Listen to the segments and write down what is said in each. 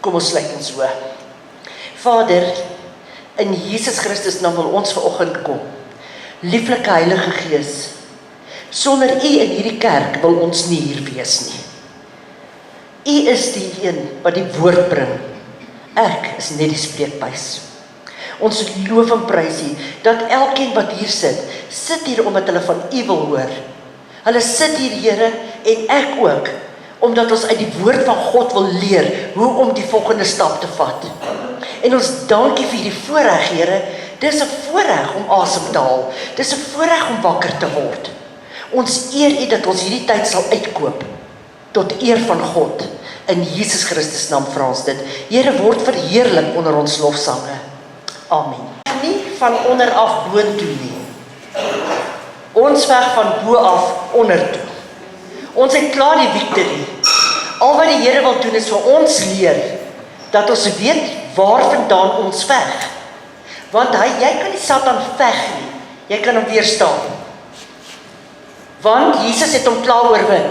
Kom ons sluit ons oë. Vader, in Jesus Christus naam wil ons vanoggend kom. Lieflike Heilige Gees, sonder U in hierdie kerk wil ons nie hier wees nie. U is die een wat die woord bring. Ek is net die spreekbuis. Ons loof en prys U, dat elkeen wat hier sit hier omdat hulle van U wil hoor. Hulle sit hier, Here, en ek ook, omdat ons uit die woord van God wil leer, hoe om die volgende stap te vat. En ons dankie vir hierdie voorreg, Here. Dis 'n voorreg om asem te haal. Dis 'n voorreg om wakker te word. Ons eer U dat ons hierdie tyd sal uitkoop, tot eer van God. In Jesus Christus naam vra ons dit. Here, word verheerlik onder ons lofsange. Amen. Nie van onder af boontoe nie. Ons veg van bo af onder toe. Ons het klaar die victory. Al wat die Here wil doen is vir ons leer, dat ons weet waar vandaan ons veg. Want jy kan die Satan veg nie, jy kan hom weerstaan. Want Jesus het hom klaar oorwin.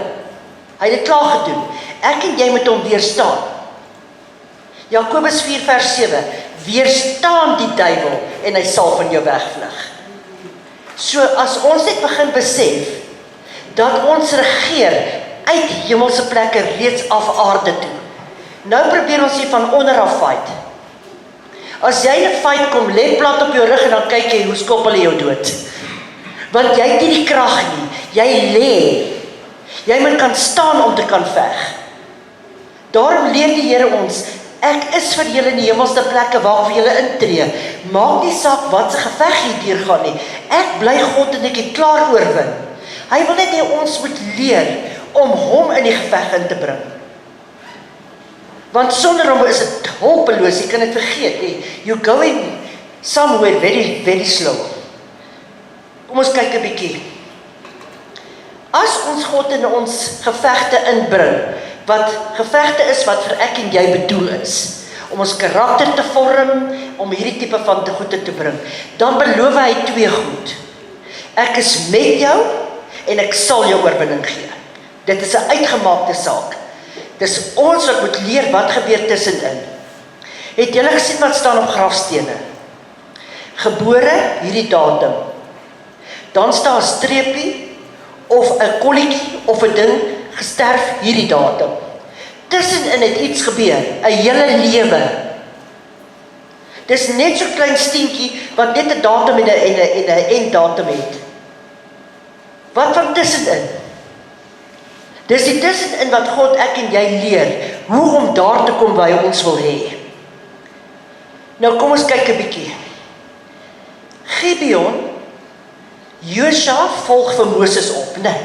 Hy het dit klaar gedoen. Ek en jy moet hom weerstaan. Jakobus 4 vers 7, weerstaan die duiwel en hy sal van jou wegvlug. So as ons net begin besef, dat ons regeer uit hemelse plekke reeds af aarde toe. Nou probeer ons hier van onder af fight. As jy in 'n fight kom, lê plat op jou rug en dan kyk jy hoe skop hulle jou dood. Want jy het nie die krag nie, jy lê. Jy moet kan staan om te kan veg. Daarom leer die Here ons, ek is vir julle in die hemelse plekke waar vir julle intree. Maak nie saak wat se geveg hier deur gaan nie. Ek bly God en ek het klaar oorwin. Hy wil net hê ons moet leer om hom in die geveg in te bring. Want sonder hom is dit hulpeloos, jy kan dit vergeet. You're going somewhere very, very slow. Kom ons kyk 'n bietjie. As ons God in ons gevegte inbring, wat gevegte is wat vir ek en jy bedoel is, om ons karakter te vorm, om hierdie tipe van goede te bring, dan beloof hy 2 goed. Ek is met jou, en ek sal jou oorwinning gee. Dit is 'n uitgemaakte saak. Dis ons wat moet leer wat gebeur tussenin. Het julle gesien wat staan op grafstene? Gebore, hierdie datum. Dan staan 'n streepie, of 'n kolletjie, of 'n ding, gesterf hierdie datum. Tussenin het iets gebeur, 'n hele lewe. Dis net so klein steentjie, wat net 'n datum en 'n einddatum het. Wat van tussenin? Dis die tussenin wat God, ek en jy leer, hoe om daar te kom waar hy ons wil hê. Nou kom ons kyk 'n bietjie. Gibeon, Josua volg vir Moses op, né?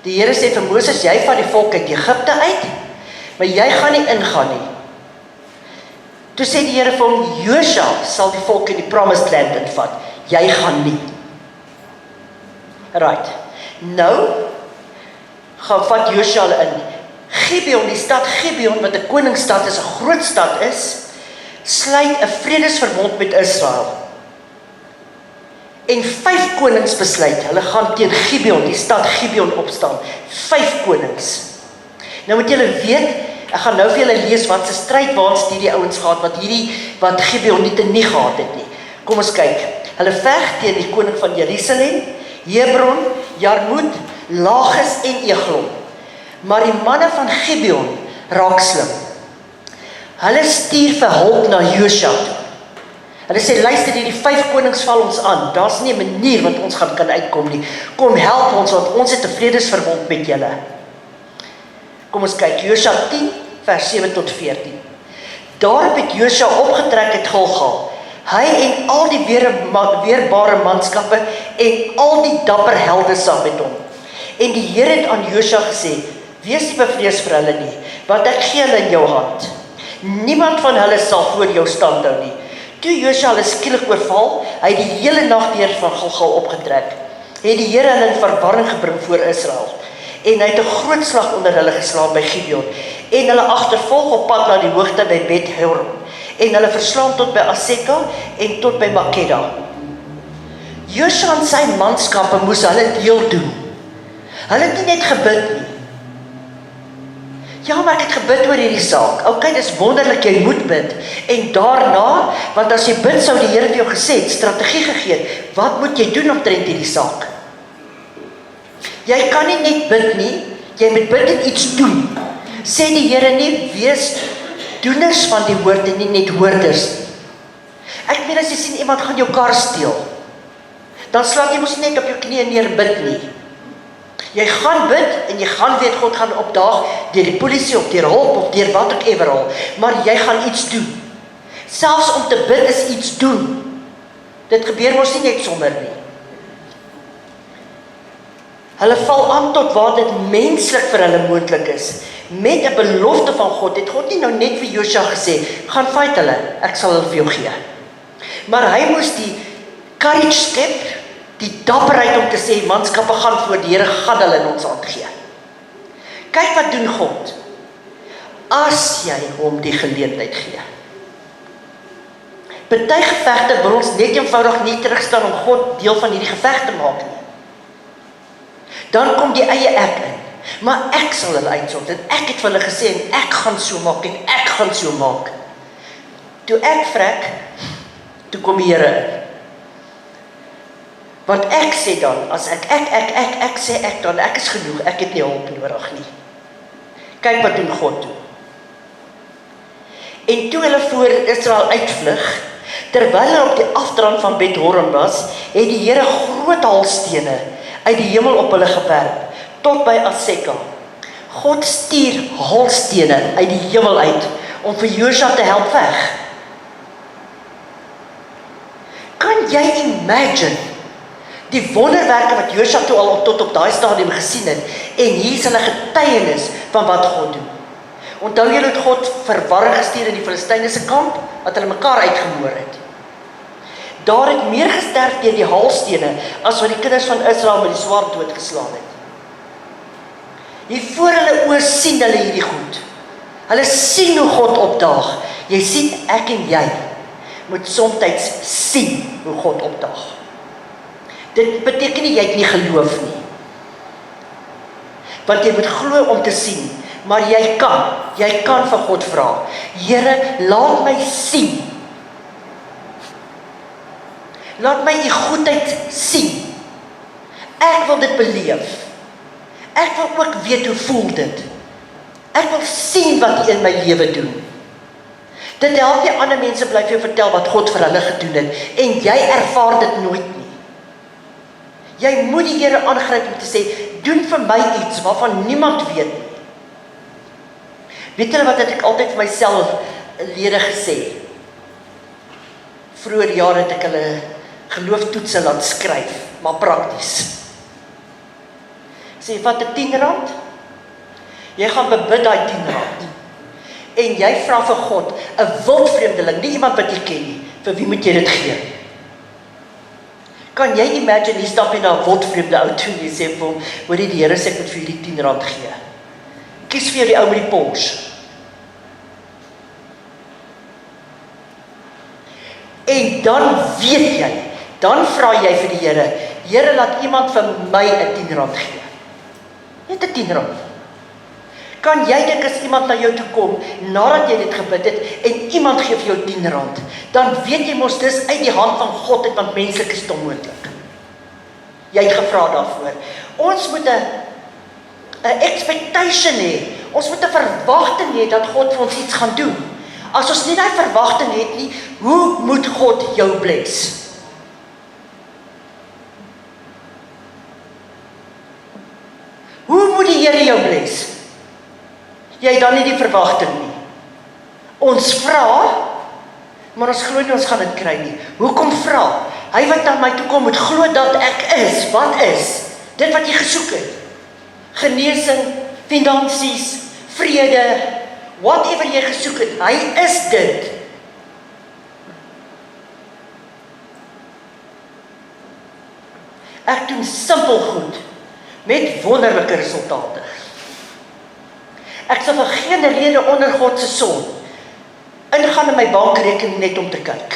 Die Here sê vir Moses, jy vat die volk uit Egipte uit, maar jy gaan nie ingaan nie. Toe sê die Here vir hom, Josua sal die volk in die promised land invat, jy gaan nie. Right, nou, gaan vat Josua hulle in. Gibeon, die stad Gibeon, wat 'n koningsstad is, 'n groot stad is, sluit 'n vredesverbond met Israel. En 5 konings besluit, hulle gaan teen Gibeon, die stad Gibeon opstaan. 5 konings. Nou moet julle weet, ek gaan nou vir julle lees wat se stryd waans hierdie ouens gehad, wat Gibeon nie gehad het nie. Kom ons kyk. Hulle veg teen die koning van Jerusalem, Hebron, Jarmut, Lagis en Eglon. Maar die manne van Gibeon raak slim. Hulle stuur vir hulp na Josua toe. Hulle sê, luister, hierdie 5 konings val ons aan. Daar's nie 'n manier wat ons kan uitkom nie. Kom help ons, want ons het 'n vredesverbond met julle. Kom ons kyk, Josua 10 vers 7 tot 14. Daarop het Josua opgetrek uit Gilgal. Hy en al die weerbare manskappe en al die dapper helde saam met hom. En die Here het aan Josua gesê, wees nie bevrees vir hulle nie, want ek gee hulle in jou hand. Niemand van hulle sal voor jou stand hou nie. Toe Josua hulle skielik oorval, hy het die hele nag deur van Gilgal opgetrek, het die Here hulle in verwarring gebring voor Israel. En hy het 'n groot slag onder hulle geslaan by Gibeon, en hulle agtervolg op pad na die hoogte by Bet-horon, en hulle verslaan tot by Aseka en tot by Makeda. Josua en sy manskappe moes hulle deel doen. Hulle het nie net gebid nie. Ja, maar ek het gebid oor hierdie saak. Okay, dis wonderlik, jy moet bid. En daarna, want as jy bid, sou die Here vir jou gesê, strategie gegee, wat moet jy doen omtrent hierdie saak? Jy kan nie net bid nie, jy moet bid en iets doen. Sê die Here nie, wees doeners van die woord en nie net hoorders nie. Ek meen as jy sien iemand gaan jou kar steel, dan slaat jy mos net op jou knieë neer bid nie. Jy gaan bid en jy gaan weet God gaan opdaag deur die polisie of deur hulp of deur wat ook ewer al, maar jy gaan iets doen. Selfs om te bid is iets doen. Dit gebeur mos nie net sommer nie. Hulle val aan tot waar dit menslik vir hulle moontlik is. Met 'n belofte van God het God nie nou net vir Josua gesê, gaan fight hulle, ek sal hulle vir jou gee. Maar hy moes die courage skep, die dapperheid om te sê, manskappe gaan voor die Here, gaan hulle in ons hand gee. Kyk wat doen God, as jy hom die geleentheid gee. Party gevegte wil ons net eenvoudig nie terugstaan om God deel van hierdie geveg te maak nie. Dan kom die eie ek in, maar ek sal hulle uitsort, en ek het vir hulle gesê, en ek gaan so maak, en ek gaan so maak. Toe ek vrek, toe kom die Here in. Want ek sê dan, as ek sê ek dan, ek is genoeg, ek het nie hulp nodig nie. Kyk wat doen God toe. En toe hulle voor Israel uitvlug, terwyl hulle op die afdrand van Bet-Horon was, het die Here groot haalstene uit die hemel op hulle gewerp, tot by Aseka. God stuur haalstene uit die hemel uit, om vir Josua te help weg. Kan jy imagine die wonderwerke wat Josua toe al tot op daai stadium gesien het, en hier is hulle getuienis van wat God doen. Onthou julle het God verwarring gestuur in die Filistyne se kamp, wat hulle mekaar uitgemoor het. Daar het meer gesterf deur die haalstene, as wat die kinders van Israel met die swaard doodgeslaan het. Hier voor hulle oë sien hulle hierdie goed. Hulle sien hoe God opdaag. Jy sien, ek en jy moet somtyds sien hoe God opdaag. Dit beteken nie jy het nie geloof nie. Want jy moet glo om te sien, maar jy kan van God vra. Here, laat my sien. Laat my u goedheid sien. Ek wil dit beleef. Ek wil ook weet hoe voel dit. Ek wil sien wat u in my lewe doen. Dit help nie ander mense bly vir jou vertel wat God vir hulle gedoen het, en jy ervaar dit nooit nie. Jy moet die Here aangryp om te sê, doen vir my iets waarvan niemand weet nie. Weet julle wat het ek altyd vir myself lede gesê? Vroeger jare het ek hulle gelooftoetse laat skryf, maar prakties. Sê, vat 'n R10, jy gaan bebid daai R10, en jy vra vir God, 'n wildvreemdeling, nie iemand wat jy ken nie, vir wie moet jy dit gee? Kan jy imagine, hier stap jy na 'n wildvreemde ou toe, en jy sê vir hom, hoor jy, die Here sê ek moet vir jy die R10 gee. Kies vir jou die ou met die Porsche. En dan weet jy, dan vra jy vir die Here, Here, laat iemand vir my 'n R10 gee. Net 'n R10. Kan jy dink as iemand na jou toe kom, nadat jy dit gebid het, en iemand gee vir jou R10, dan weet jy mos dis uit die hand van God het, want menslik is dit onmoontlik. Jy het gevra daarvoor. Ons moet 'n expectation hê. Ons moet 'n verwagting hê dat God vir ons iets gaan doen. As ons nie daai verwagting het nie, hoe moet God jou bless? Hoe moet die Here jou bless? Jy het dan nie die verwagting nie. Ons vra, maar ons glo nie ons gaan dit kry nie. Hoekom vra? Hy wat na my toe kom moet glo dat ek is. Wat is? Dit wat jy gesoek het. Genesing, finansies, vrede, whatever jy gesoek het, hy is dit. Ek doen simpel goed, met wonderlike resultate. Ek sal vir geen rede onder God se son ingaan in my bankrekening net om te kyk.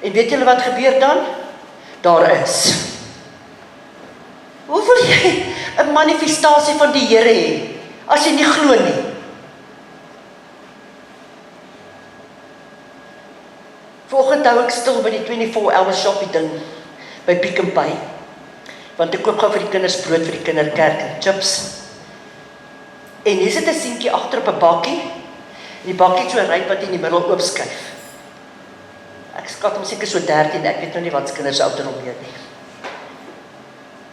En weet julle wat gebeur dan? Daar is. Hoe wil jy 'n manifestasie van die Here hê, As jy nie glo nie. Vanoggend hou ek stil by die 24-hour shoppie ding by Pick n Pay. Want ek koop gou vir die kinders brood vir die kinderkerk en chips. En hier sit 'n seentjie agter op 'n bakkie. Die bakkie het so 'n ryp wat in die middel oopskuif. Ek skat hom seker so 13, ek weet nou nie wat se kinders ouderdom meer nie.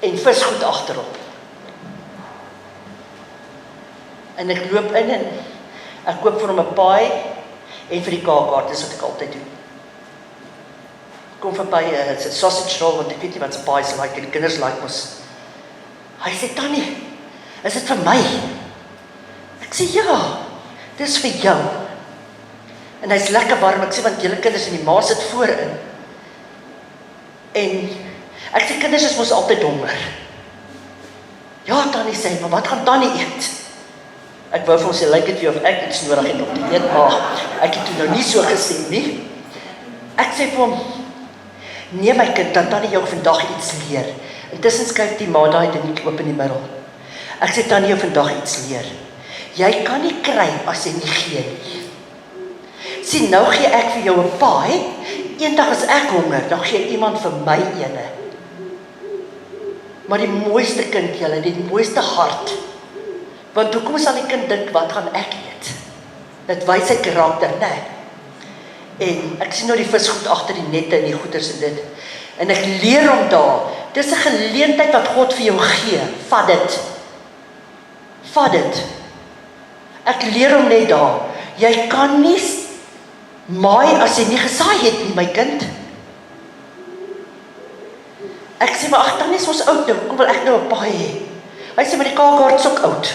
En visgoed agterop. En ek loop in en ek koop vir hom 'n paai en vir die kaakaart, dis wat ek altyd doen. Kom verby 'n sausage roll, want ek weet nie wat se paai se like, die kinders like mos. Hy sê, Tannie, is dit vir my? Ek sê, ja, dis vir jou. En hy's lekker warm, ek sê, want julle kinders en die ma sit voorin. En ek sê, kinders is mos altyd honger. Ja, Tannie sê, maar wat gaan Tannie eet? Ek wou vir hom sê, lyk dit vir jou of ek iets nodig het om te eet, maar ek het toe nou nie so gesê nie. Ek sê vir hom, nee my kind, dat Tannie jou vandag iets leer. Intussen skuif die ma daai dingetjie oop in die middel. Ek sê, Tannie jou vandag iets leer. Jy kan nie kry as jy nie gee nie. Sien, nou gee ek vir jou 'n paai, eendag as ek honger, dan gee iemand vir my ene. Maar die mooiste kind julle, die mooiste hart. Want hoekom sal die kind dink, wat gaan ek eet? Dit wys sy karakter, né? En ek sien nou die visgoed agter die nette en die goeders en dit. En ek leer hom daar, dis 'n geleentheid wat God vir jou gee. Vat dit. Vat dit. Ek leer hom net daar, jy kan nie maai as jy nie gesaai het nie, my kind. Ek sê, maar ag, Tannie is ons oud nou, kom wil ek nou 'n paai hê. Hy sê, maar die kaakaart is ook oud.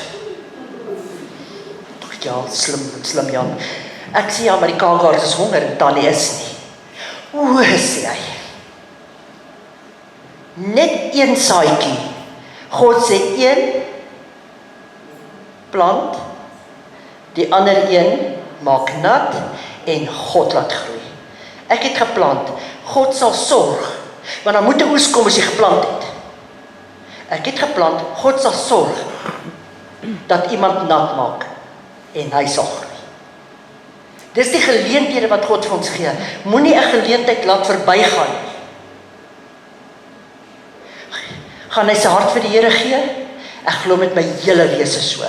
Ja, slim Jan. Ek sê, ja, maar die kaakaart is honger en Tannie is nie. O, sê hy. Net een saadjie. God sê een plant, die ander een maak nat en God laat groei. Ek het geplant, God sal sorg, want dan moet 'n oes kom as jy geplant het. Ek het geplant, God sal sorg dat iemand nat maak en hy sal groei. Dis die geleenthede wat God vir ons gee. Moenie 'n geleentheid laat verbygaan nie. Gaan hy sy hart vir die Here gee? Ek glo met my hele wese so.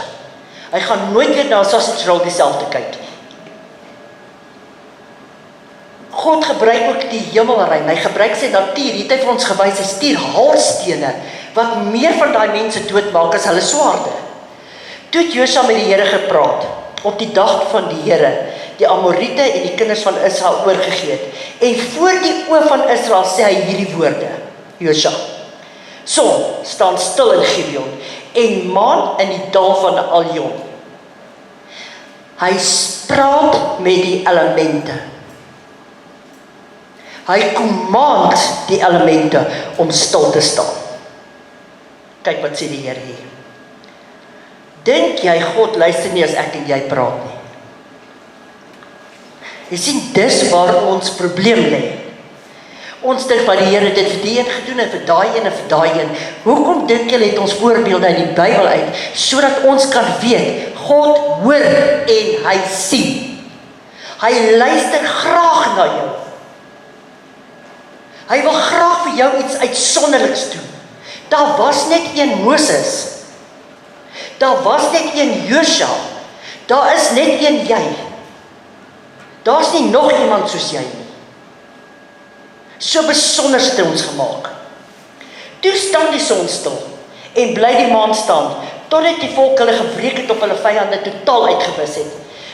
Hy gaan nooit weer na sausage roll dieselfde kyk nie. God gebruik ook die hemelruim. Hy gebruik sy natuur. Hy het vir ons gewys, hy stuur haalstene wat meer van daai mense doodmaak as hulle swaarde. Toe het Josua met die Here gepraat op die dag van die Here, die Amoriete en die kinders van Israel oorgegee het. En voor die oë van Israel sê hy hierdie woorde. Josua: Son staan stil in Gibeon en maan in die dal van Aljon. Hy praat met die elemente. Hy command die elemente om stil te staan. Kyk wat sê die Here hier. Dink jy God luister nie as ek en jy praat nie? Jy sien, dis waar ons probleem lê. Ons dink wat die Here dit vir die een gedoen en vir daai een en vir daai een. Hoekom dink julle het ons voorbeelde uit die Bybel uit, sodat ons kan weet, God hoor en hy sien. Hy luister graag na jou. Hy wil graag vir jou iets uitsonderliks doen. Daar was net een Moses. Daar was net een Josua. Daar is net een jy. Daar's nie nog iemand soos jy nie. So besonder het hy ons gemaak. Toe staan die son stil en bly die maan staan, totdat die volk hulle gebreek het op hulle vyande totaal uitgewis het.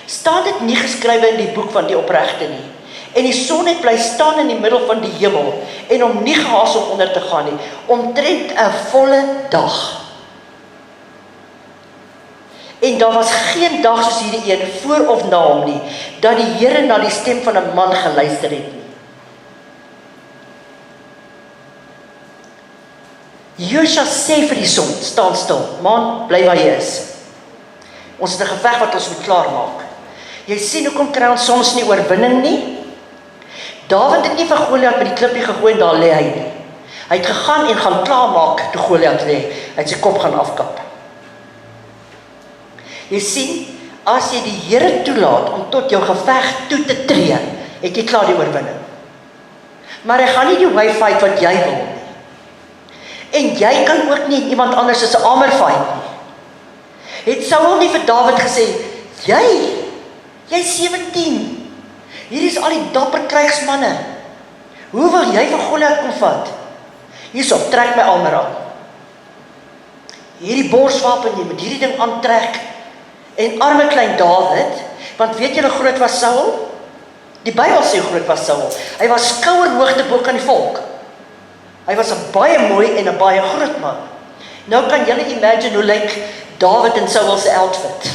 Staan dit nie geskrywe in die boek van die opregte nie? En die son het bly staan in die middel van die hemel en hom nie gehaas om onder te gaan nie, omtrent 'n volle dag. En daar was geen dag soos hierdie een voor of na hom nie, dat die Here na die stem van 'n man geluister het nie. Josua sê vir die son, staan stil, maan, bly waar jy is. Ons het 'n geveg wat ons moet klaarmaak. Jy sien hoekom kry ons soms nie oorwinning nie? Dawid het nie vir Goliat met die klippie gegooi en daar lê hy nie. Hy het gegaan en gaan klaarmaak toe Goliat lê. Hy het sy kop gaan afkap. Jy sien, as jy die Here toelaat om tot jou geveg toe te tree, het jy klaar die oorwinning. Maar hy gaan nie die way fight wat jy wil nie. En jy kan ook nie iemand anders as 'n armor fight nie. Het Saul nie vir Dawid gesê, jy's 17. Hier is al die dapper krygsmanne. Hoe wil jy vir Goliat kom vat? Hierso, trek my armor aan. Hierdie borswapen, jy moet hierdie ding aantrek. En arme klein Dawid, want weet julle hoe groot was Saul? Die Bybel sê hoe groot was Saul. Hy was skouerhoogte bo kan die volk. Hy was 'n baie mooi en 'n baie groot man. Nou kan julle imagine hoe lyk Dawid in Saul se outfit.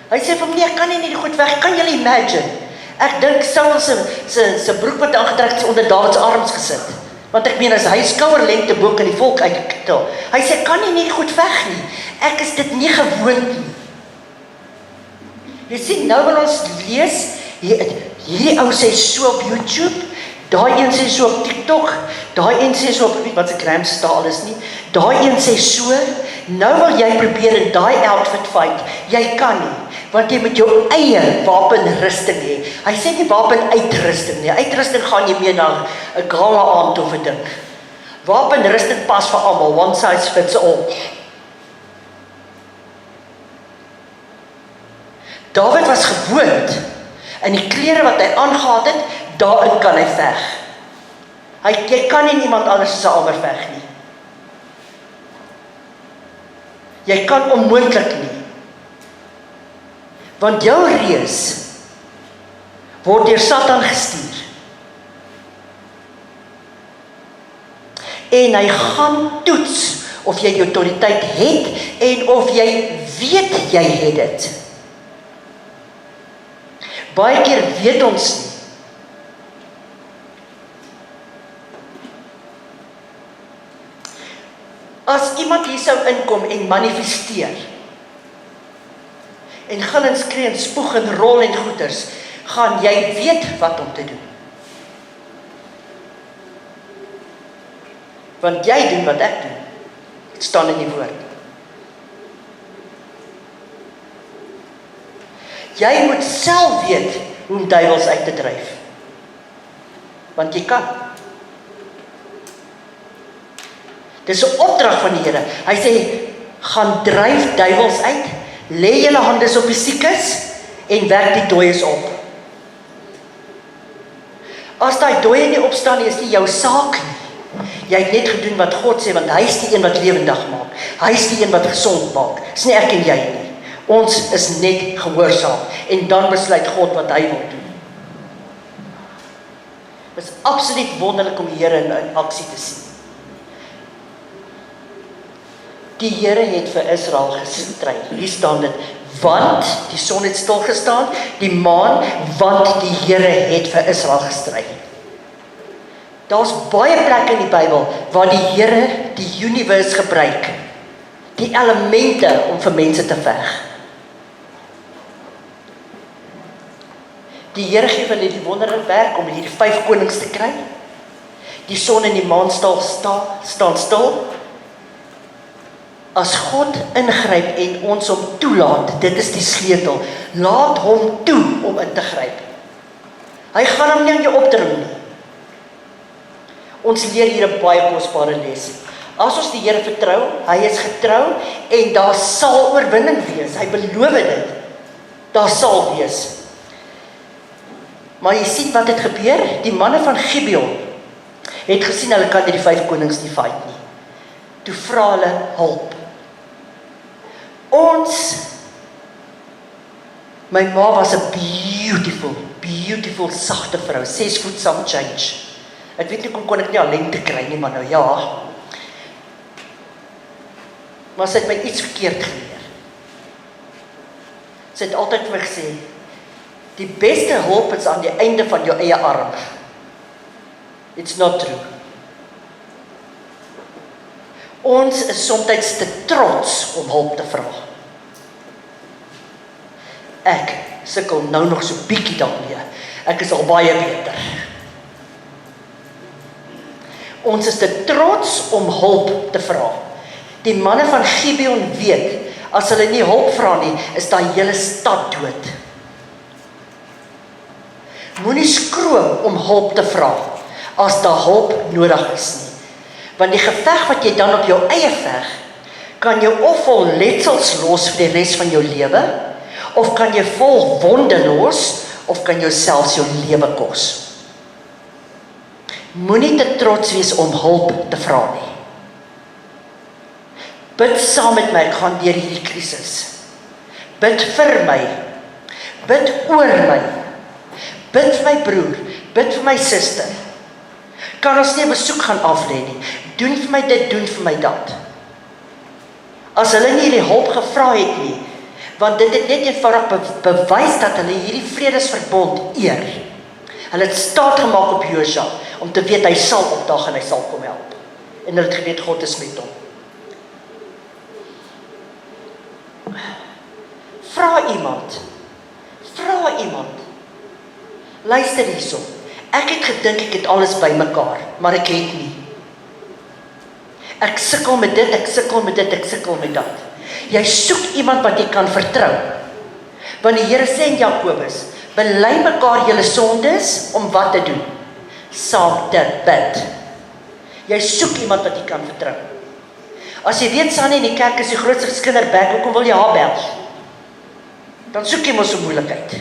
Hy sê vir my, ek kan nie goed weg, kan julle imagine? Ek dink Saul se broek wat aangetrek is onder Dawid se arms gesit. Want ek meen as hy skouerlengte bo kan die volk uittil. Hy sê, kan nie goed weg nie. Ek is dit nie gewoond nie. Jy sien, nou wil ons lees, hierdie ou sê so op YouTube, daai een sê so op TikTok, daai een sê so op, weet wat se Gramstaal is nie, daai een sê so, nou wil jy probeer in daai outfit fight, jy kan nie, want jy moet jou eie wapenrusting hê. Hy sê nie wapenuitrusting nie, uitrusting gaan jy mee na 'n gala aand of 'n ding. Wapenrusting pas vir almal, one size fits all. Dawid was gewoond, in die klere wat hy aangehad het, daarin kan hy veg. Jy kan nie iemand anders as 'n armer veg nie. Jy kan onmoontlik nie. Want jou reus word deur Satan gestuur. En hy gaan toets of jy die autoriteit het en of jy weet jy het dit. Baie keer weet ons nie. As iemand hier sou inkom en manifesteer, en gaan en skree en spoeg en rol en goeders, gaan jy weet wat om te doen. Want jy doen wat ek doen. Het staan in die woord. Jy moet self weet hoe om duiwels uit te dryf. Want jy kan. Dis 'n opdrag van die Here. Hy sê, gaan dryf duiwels uit, lê julle hande op die siekes en werk die dooies op. As daai dooie nie opstaan nie, is nie jou saak nie. Jy het net gedoen wat God sê, want hy is die een wat lewendig maak. Hy is die een wat gesond maak. Dis nie ek en jy nie. Ons is net gehoorsaam en dan besluit God wat hy wil doen. Dit is absoluut wonderlik om die Here in aksie te sien. Die Here het vir Israel gestry. Hier staan dit, want die son het stil gestaan, die maan, want die Here het vir Israel gestry. Daar's baie plekke in die Bybel waar die Here die universe gebruik, die elemente om vir mense te veg. Die Here gee hulle die wonderlike werk om hierdie 5 konings te kry. Die son en die maan staan stil. As God ingryp en ons hom toelaat, dit is die sleutel. Laat hom toe om in te gryp. Hy gaan hom nie aan jou opdring nie. Ons leer hier 'n baie kosbare les. As ons die Here vertrou, hy is getrou en daar sal oorwinning wees. Hy beloof dit. Daar sal wees. Maar jy sien wat het gebeur? Die manne van Gibeon het gesien hulle kan die 5 konings nie fight nie. Toe vra hulle hulp. My ma was 'n beautiful, sagte vrou, 6 voet some change. Ek weet nie, kon ek nie al lengte kry nie, maar nou ja. Maar sy het my iets verkeerd geleer. Sy het altyd vir my gesê, die beste hulp is aan die einde van jou eie arm. It's not true. Ons is soms te trots om hulp te vra. Ek sukkel nou nog so bietjie daarmee. Ek is al baie beter. Ons is te trots om hulp te vra. Die manne van Gibeon weet, As hulle nie hulp vra nie, is daai hele stad dood. Moenie skroom om hulp te vra, as daar hulp nodig is nie. Want die geveg wat jy dan op jou eie veg, kan jou of vol letsels los vir die res van jou lewe, of kan jy vol wonde los, of kan jou selfs jou lewe kos. Moenie te trots wees om hulp te vra nie. Bid saam met my, ek gaan deur hierdie krisis. Bid vir my, bid oor my, bid vir my broer, bid vir my suster. Kan ons nie 'n besoek gaan aflê nie, doen vir my dit, doen vir my dat. As hulle nie hierdie hulp gevra het nie, want dit het net eenvoudig bewys dat hulle hierdie vredesverbond eer. Hulle het staat gemaak op Josua, om te weet hy sal opdag en hy sal kom help. En hulle het geweet God is met hom. Vra iemand, luister hierso, ek het gedink ek het alles bymekaar, maar ek het nie. Ek sukkel met dit, ek sukkel met dit, ek sukkel met dat. Jy soek iemand wat jy kan vertrou. Want die Here sê in Jakobus, bely mekaar julle sondes om wat te doen? Saam te bid. Jy soek iemand wat jy kan vertrou. As jy weet Sannie in die kerk is die grootste skinderbek, hoekom wil jy haar bel? Dan soek jy mos 'n moeilikheid.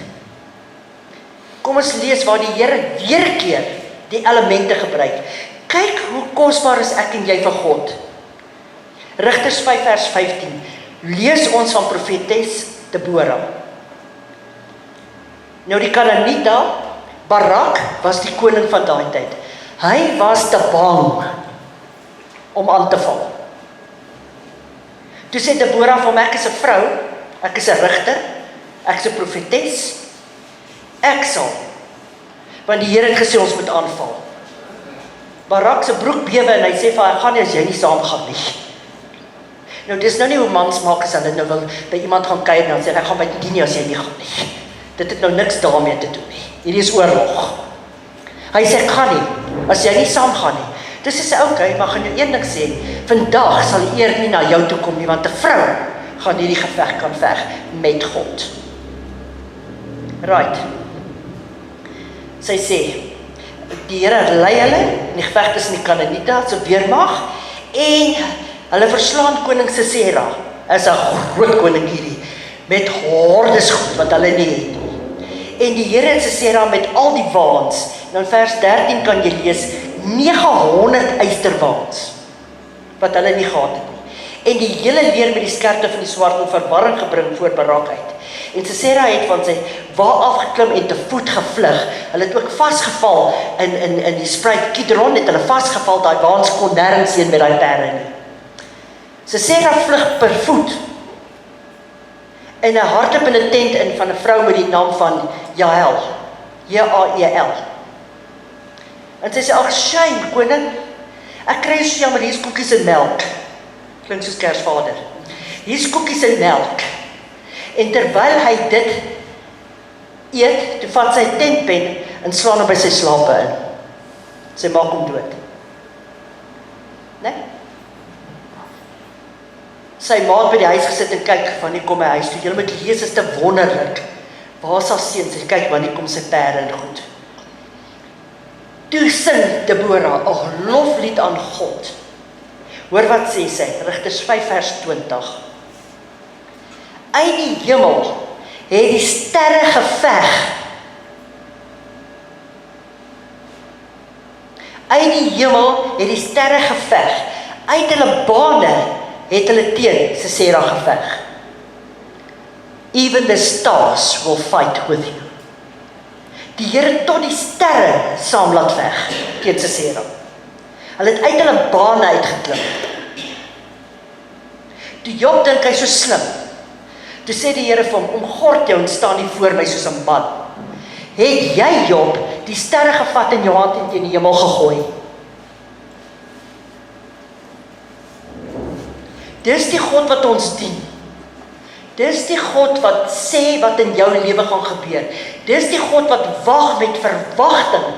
Kom ons lees waar die Here weer keer die elemente gebruik. Kyk hoe kosbaar is ek en jy vir God. Rigters 5 vers 15. Lees ons van profetes Debora. Nou die Kanaanita, Barak was die koning van daai tyd. Hy was te bang om aan te val. Toe sê Debora vir hom, ek is 'n vrou, ek is 'n rigter, ek is 'n profetes, ek sal, want die Here het gesê ons moet aanval. Barak se broek bewe en hy sê vir haar, ek gaan nie as jy nie saam gaan nie. Nou dis nou nie hoe mans maak as hulle nou wil by iemand gaan kuier en dan sê ek gaan by die nie as jy nie gaan nie. Dit het nou niks daarmee te doen nie. Hierdie is oorlog. Hy sê ek gaan nie, as jy nie saam gaan nie. Dis sê okay, maar gaan jou een ding sê, vandag sal die eer nie na jou toe kom nie, want 'n vrou gaan hierdie geveg kan veg met God. Right. Sy sê, die Here lei hulle in die geveg tussen die Kanaanita se weermag en hulle verslaan koning Sisera. Is 'n groot koning hierdie met hordes goed wat hulle nie het nie. En die Here en Sisera met al die waans. Nou in vers 13 kan jy lees 900 eysterwaans wat hulle nie gehad het nie. En die hele leer met die skerpte van die swaard in verwarring gebring voor Barak uit. En Sisera het van sy wa afgeklim en te voet gevlug. Hulle het ook vasgeval in die spruit Kidron, het hulle vasgeval, daai waans kon nêrens heen met daai perde nie. Sisera vlug per voet. En hy hardloop in 'n tent in van 'n vrou met die naam van Jael. Jael. En sy sê, ag shame, koning, ek kry so jammer, hier's koekies en melk. Klink soos Kersvader. Hier's koekies en melk. En terwyl hy dit eet, toe vat sy tentpen en slaan hom by sy slape in. Sy maak hom dood. Nee? Sy ma het by die huis gesit en kyk, van nie kom my huis toe. Julle moet lees, is te wonderlik. Waar sal seun, sy kyk, want nie kom sy perde en goed. Toe sing Debora 'n loflied aan God. Hoor wat sê sy, Rigters 5 vers 20. Uit die hemel het die sterre geveg. Uit die hemel het die sterre geveg. Uit hulle bane het hulle teen Sisera geveg. Even the stars will fight with you. Die Here tot die sterre saam laat veg teen Sisera. Hulle het uit hulle bane uitgeklim. Toe Job dink hy so slim. Toe sê die Here vir hom, omgord jou en staan nie voor my soos 'n man. Het jy, Job, die sterre gevat in jou hand en teen die hemel gegooi? Dis die God wat ons dien. Dis die God wat sê wat in jou lewe gaan gebeur. Dis die God wat wag met verwagting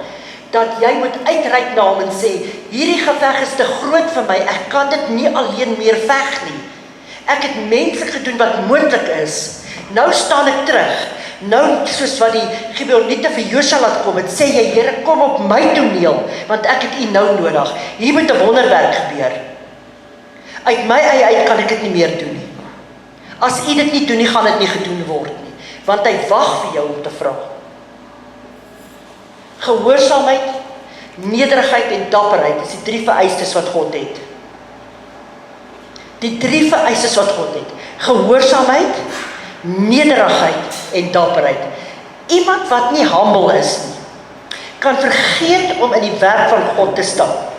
dat jy moet uitreik na hom en sê, hierdie geveg is te groot vir my, ek kan dit nie alleen meer veg nie. Ek het menslik gedoen wat moontlik is. Nou staan ek terug. Nou, soos wat die Gibeoniete vir Josua laat kom, het sê jy, Here, kom op my toneel, want ek het U nou nodig. Hier moet 'n wonderwerk gebeur. Uit my eie uit kan ek dit nie meer doen nie. As U dit nie doen nie, gaan dit nie gedoen word nie. Want hy wag vir jou om te vra. Gehoorsaamheid, nederigheid en dapperheid is die 3 vereistes wat God het. Die 3 vereistes wat God het. Gehoorsaamheid, nederigheid en dapperheid. Iemand wat nie humble is nie, kan vergeet om in die werk van God te stap.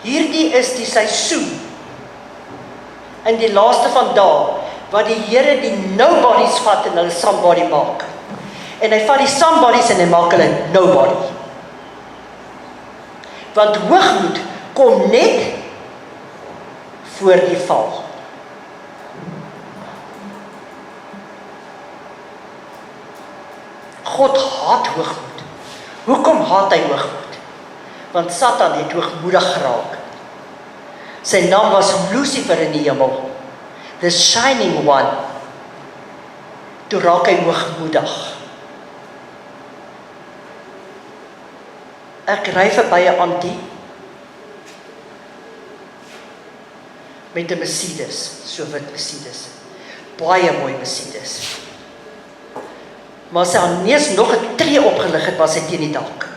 Hierdie is die seisoen in die laaste van dae, wat die Here die nobodies vat en hulle somebody maak. En hy vat die somebodies en hy maak hulle nobody. Want hoogmoed kom net voor die val. God haat hoogmoed. Hoekom haat hy hoogmoed? Want Satan het hoogmoedig geraak. Sy naam was Lucifer in die hemel, the shining one. Toe raak hy hoogmoedig. Ek ry verby 'n auntie met 'n Mercedes, so wit Mercedes. Baie mooi Mercedes. Maar sy het nie eens nog 'n tree opgelig het, was sy teen die dak.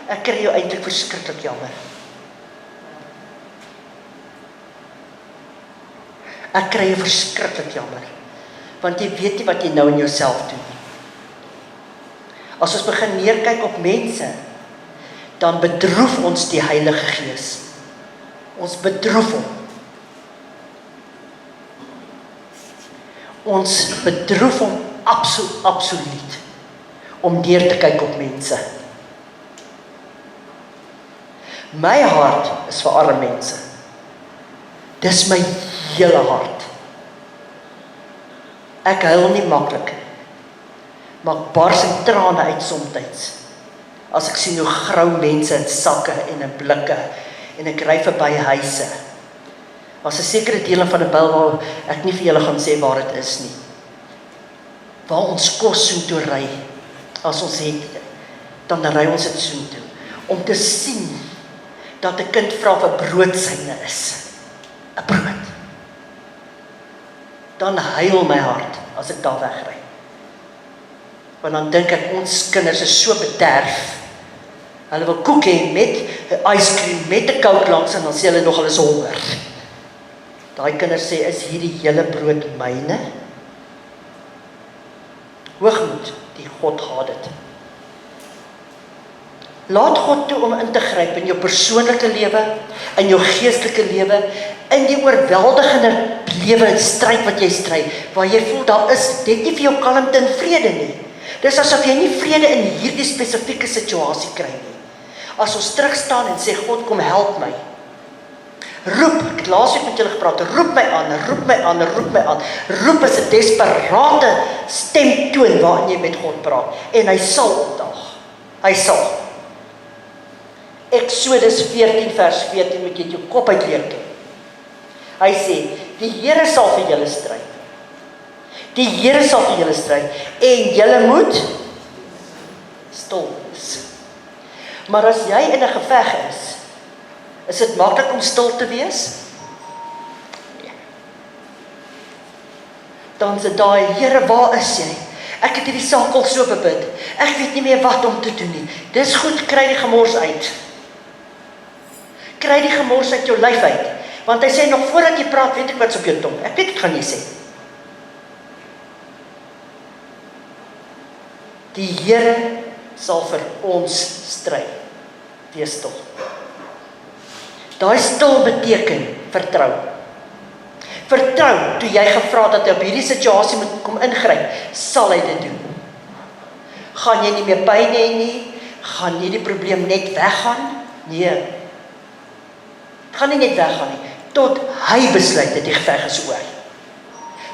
Ek kry jou eintlik verskriklik jammer. Ek kry jou verskriklik jammer. Want jy weet nie wat jy nou in jouself doen nie. As ons begin neerkyk op mense, dan bedroef ons die Heilige Gees. Ons bedroef hom. Ons bedroef hom absoluut om neer te kyk op mense. My hart is vir arme mense. Dis my hele hart. Ek huil nie maklik, maar ek bars in trane uit somtyds. As ek sien hoe grou mense in sakke en in blikke, en ek ry verby huise. Was 'n sekere dele van 'n bil waar ek nie vir julle gaan sê waar dit is nie. Waar ons kos soontoe ry, as ons het, dan ry ons dit soontoe, om te sien dat 'n kind vra vir broodsyne is. 'n brood. Dan huil my hart as ek daar wegry. Want dan dink ek, ons kinders is so bederf. Hulle wil koek hê met ice cream, met 'n Coke langs, en dan sê hulle nog hulle is honger. Daai kinders sê, is hierdie hele brood myne? Hoogmoed, die God haat dit. Laat God toe om in te gryp in jou persoonlike lewe, in jou geestelike lewe, in die oorweldigende lewe en stryd wat jy stry, waar jy voel daar is net nie vir jou kalmte en vrede nie. Dis asof jy nie vrede in hierdie spesifieke situasie kry nie. As ons terug staan en sê, God, kom help my. Roep, ek het laasweek met julle gepraat, roep my aan, roep my aan, roep my aan. Roep is 'n desperate stemtoon waarin jy met God praat. En hy sal opdaag. Hy sal. Exodus 14 vers 14 moet jy jou kop uitleer toe. Hy sê, die Here sal vir julle stry. Die Here sal vir julle stry en julle moet stil wees. Maar as jy in 'n geveg is dit maklik om stil te wees? Nee. Dan sê daai, Here, waar is jy? Ek het hierdie saak al so bebid. Ek weet nie meer wat om te doen nie. Dis goed, kry die gemors uit. Kry die gemors uit jou lyf uit. Want hy sê, nog voordat jy praat, weet ek wat's op jou tong. Ek weet wat gaan jy sê. Die Here sal vir ons stry. Wees stil. Daai stil beteken vertrou. Vertrou, toe jy gevra dat hy op hierdie situasie moet kom ingryp, sal hy dit doen. Gaan jy nie meer pyn hê nie? Gaan nie die probleem net weggaan? Nee. Gaan nie net weggaan nie, tot hy besluit dat die geveg is oor.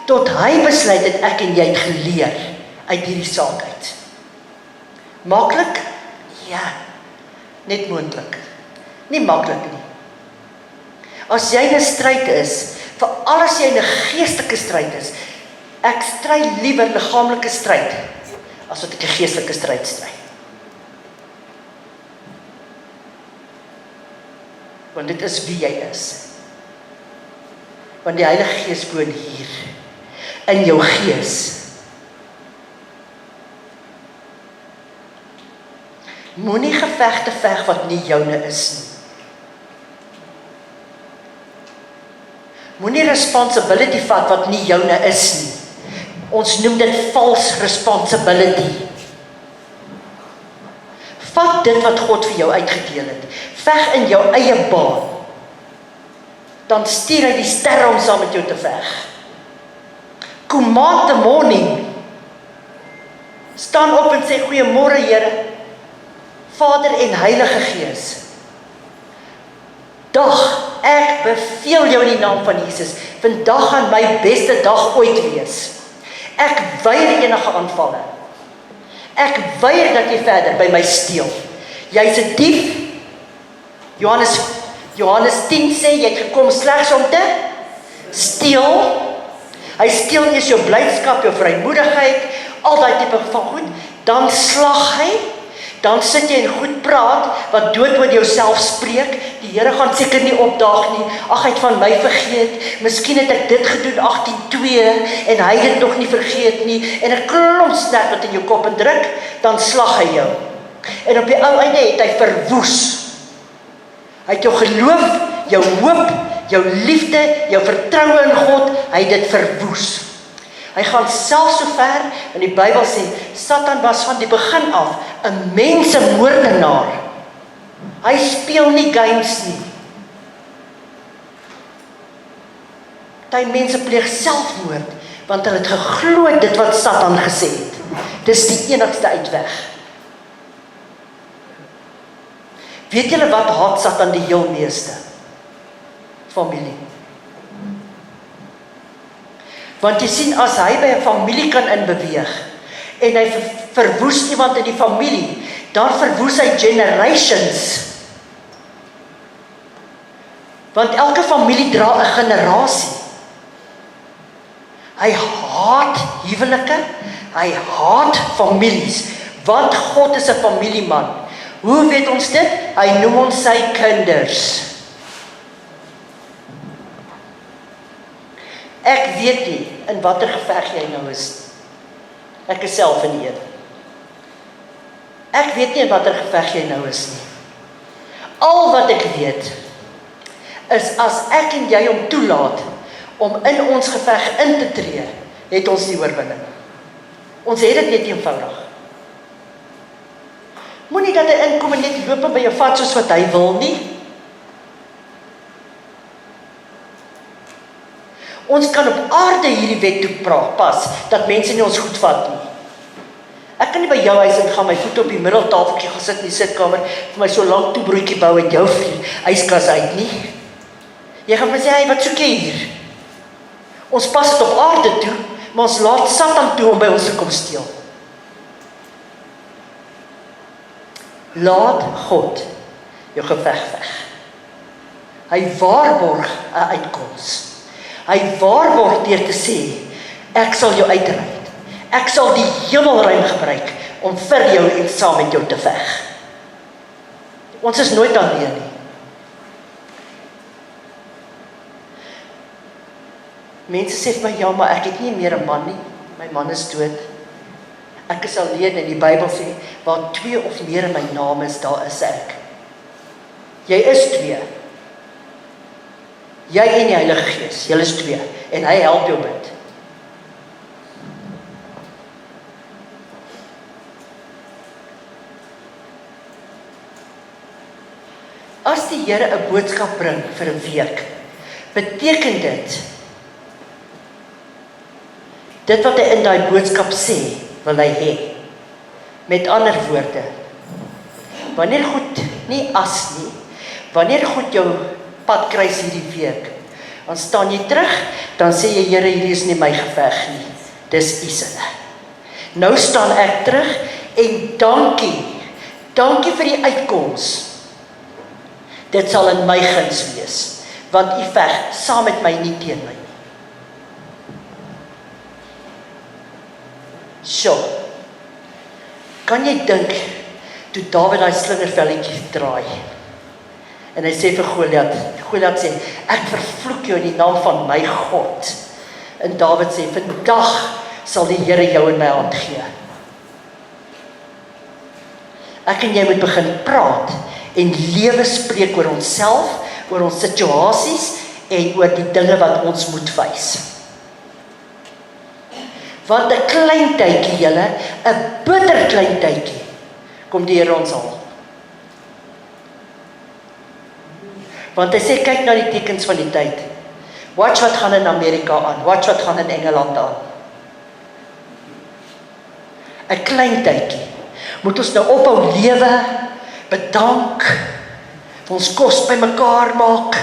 Tot hy besluit dat ek en jy het geleer uit hierdie saak uit. Maklik? Ja, net moontlik. Nie maklik nie. As jy in 'n stryd is, veral as jy in 'n geestelike stryd is, ek stry liewer liggaamlike stryd, as wat ek 'n geestelike stryd stry. Want dit is wie jy is. Want die Heilige Gees woon hier, in jou gees. Moenie gevegte veg wat nie joune is nie. Moenie responsibility vat wat nie joune is nie. Ons noem dit false responsibility. Vat dit wat God vir jou uitgedeel het. Veg in jou eie baan. Dan stuur hy die sterre om saam met jou te veg. Command the morning. Staan op en sê goeiemôre Here, Vader en Heilige Gees. Dag, ek beveel jou in die naam van Jesus. Vandag gaan my beste dag ooit wees. Ek weier enige aanvalle. Ek weier dat jy verder by my steel. Jy's 'n dief. Johannes 10 sê, jy het gekom slegs om te steel. Hy steel eers jou blydskap, jou vrymoedigheid, al daai tipe van goed. Dan slag hy. Dan sit jy en goed praat, wat dood oor jouself spreek. Die Here gaan seker nie opdaag nie. Ag, hy het van my vergeet. Miskien het ek dit gedoen 18:2 en hy het dit nog nie vergeet nie. En 'n klomp snerp wat in jou kop indruk, dan slag hy jou. En op die ou einde het hy verwoes. Hy het jou geloof, jou hoop, jou liefde, jou vertroue in God, hy het dit verwoes. Hy gaan self so ver, en die Bybel sê, Satan was van die begin af 'n mensemoordenaar. Hy speel nie games nie. Party mense pleeg selfmoord, want hulle het geglo dit wat Satan gesê het. Dis die enigste uitweg. Weet julle wat haat Satan die heel meeste? Familie. Want jy sien, as hy by 'n familie kan inbeweeg, en hy verwoes iemand in die familie, dan verwoes hy generations. Want elke familie dra 'n generasie. Hy haat huwelike, hy haat families, want God is 'n familieman. Hoe weet ons dit? Hy noem ons sy kinders. Ek weet nie in watter geveg jy nou is. Ek is self in een. Ek weet nie in watter geveg jy nou is nie. Al wat ek weet, is as ek en jy hom toelaat om in ons geveg in te tree, het ons die oorwinning. Ons het dit net eenvoudig. Moenie dat hy inkom en net loop by jou vat soos wat hy wil nie. Ons kan op aarde hierdie wet toepas, dat mense nie ons goed vat nie. Ek kan nie by jou huis ingaan, my voet op die middeltafeltjie gaan sit in die sitkamer, vir my so lank toebroodjie bou en jou yskas uit nie. Jy gaan my sê, hey, wat soek jy hier? Ons pas dit op aarde toe, maar ons laat Satan toe om by ons te kom steel. Laat God jou geveg veg. Hy waarborg 'n uitkoms. Hy waarborg deur te sê, ek sal jou uitry. Ek sal die hemelruim gebruik om vir jou en saam met jou te veg. Ons is nooit alleen nie. Mense sê vir my, ja, maar ek het nie meer 'n man nie. My man is dood. Ek is alleen en die Bybel sê, waar 2 of meer in my naam is, daar is ek. Jy is 2. Jy en die Heilige Gees, julle is 2. En hy help jou met. As die Here 'n boodskap bring vir 'n week, beteken dit wat hy in daai boodskap sê, wil hy hê. Met ander woorde, wanneer goed nie as nie, wanneer goed jou pad kruis hierdie week, dan staan jy terug, dan sê jy, Here, hierdie is nie my geveg nie, dis U se. Nou staan ek terug En dankie vir die uitkoms. Dit sal in my guns wees, want U veg saam met my, nie teen my nie. So, kan jy dink, toe Dawid daai slingervelletjie draai, en hy sê vir Goliat sê, ek vervloek jou in die naam van my God. En Dawid sê, vandag sal die Here jou in my hand gee. Ek en jy moet begin praat en lewe spreek oor onsself, oor ons situasies en oor die dinge wat ons moet wys. Want 'n klein tydjie julle, 'n bitter klein tydjie, kom die Here ons haal. Want hy sê, kyk na die tekens van die tyd. Watch wat gaan in Amerika aan, watch wat gaan in Engeland aan. 'n Klein tydjie. Moet ons nou ophou lewe, bedank, vir ons kos bymekaar maak.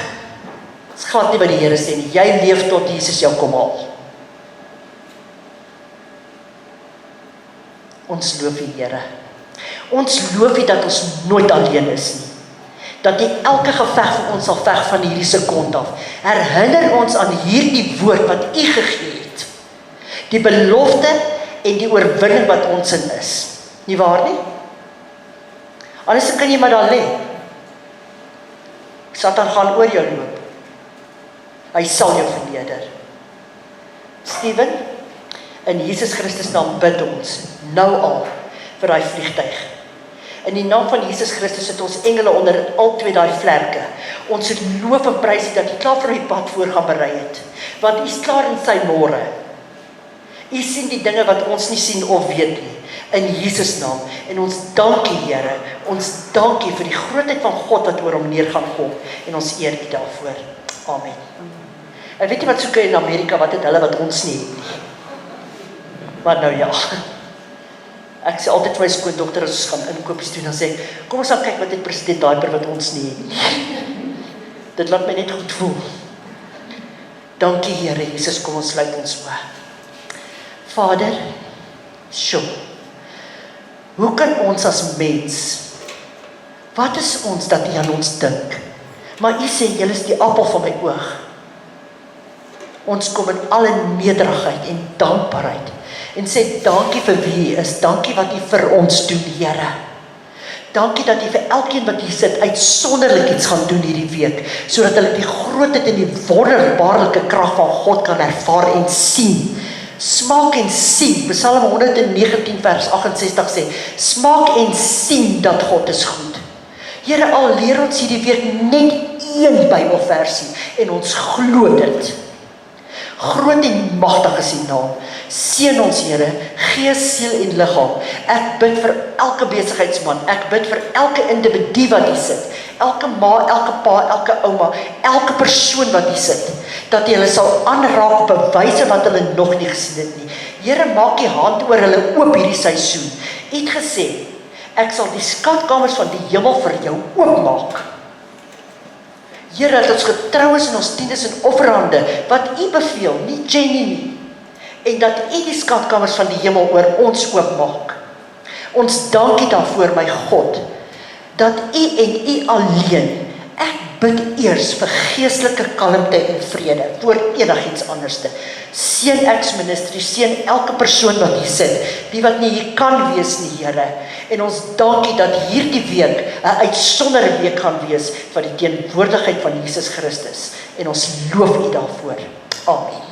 Dit is glad nie wat die Here sê nie. Jy leef tot Jesus jou kom haal. Ons loof die Here. Ons loof nie dat ons nooit alleen is nie. Dat jy elke geveg vir ons sal veg van hierdie sekond af. Herinner ons aan hierdie woord wat U gegee het. Die belofte en die oorwinning wat ons in is. Nie waar nie? Anders kan jy maar daar lê. Satan gaan oor jou loop. Hy sal jou verneder. Steven, in Jesus Christus naam bid ons nou al vir daai vliegtuig. In die naam van Jesus Christus het ons engele onder al twee daai vlerke. Ons het loof en prys dat U klaar vir die pad voor gaan berei het. Want U is klaar in sy môre. U sien die dinge wat ons nie sien of weet nie. In Jesus naam. En ons dankie Here. Ons dankie vir die grootheid van God wat oor hom neer gaan kom. En ons eer U daarvoor. Amen. En weet jy wat soek in Amerika, wat het hulle wat ons nie het nie? Maar nou ja. Ek sê altyd vir my skoondogter as ons gaan inkopies doen, dan sê, kom ons gaan kyk wat het president Diaper wat ons nie het nie. Dit laat my net goed voel. Dankie Here Jesus, kom ons sluit ons oë. Vader, hoe kan ons as mens, wat is ons dat U aan ons dink? Maar U sê, Julle is die appel van my oog. Ons kom in alle nederigheid en dankbaarheid en sê dankie vir wie U is, dankie wat U vir ons doen, Here. Dankie dat U vir elkeen wat hier sit uitsonderlik iets gaan doen hierdie week, sodat hulle die grootheid en die wonderbaarlike krag van God kan ervaar en sien. Smaak en sien, Psalm 119 vers 68 sê, smaak en sien dat God is goed. Here, al leer ons hierdie week net een Bybelversie en ons glo dit. Groot en magtig is U naam. Seën ons Here, gees, siel en liggaam. Ek bid vir elke besigheidsman, ek bid vir elke individu wat hier sit, elke ma, elke pa, elke ouma, elke persoon wat hier sit, dat jy hulle sal aanraak op 'n wyse wat hulle nog nie gesien het nie. Here, maak U hand oor hulle oop hierdie seisoen. U het gesê, ek sal die skatkamers van die hemel vir jou oopmaak. Here, dat ons getrou is in ons tiendes en offerhande, wat U beveel, nie Jenny nie. En dat U die skatkamers van die hemel oor ons oopmaak. Ons dankie daarvoor, my God, dat U en U alleen, ek bid eers vir geestelike kalmte en vrede, voor enigiets anderste. Seën ex-ministry, seën elke persoon wat hier sit, die wat nie hier kan wees nie, Here. En ons dankie dat hierdie week 'n uitsondere week gaan wees van die teenwoordigheid van Jesus Christus. En ons loof U daarvoor. Amen.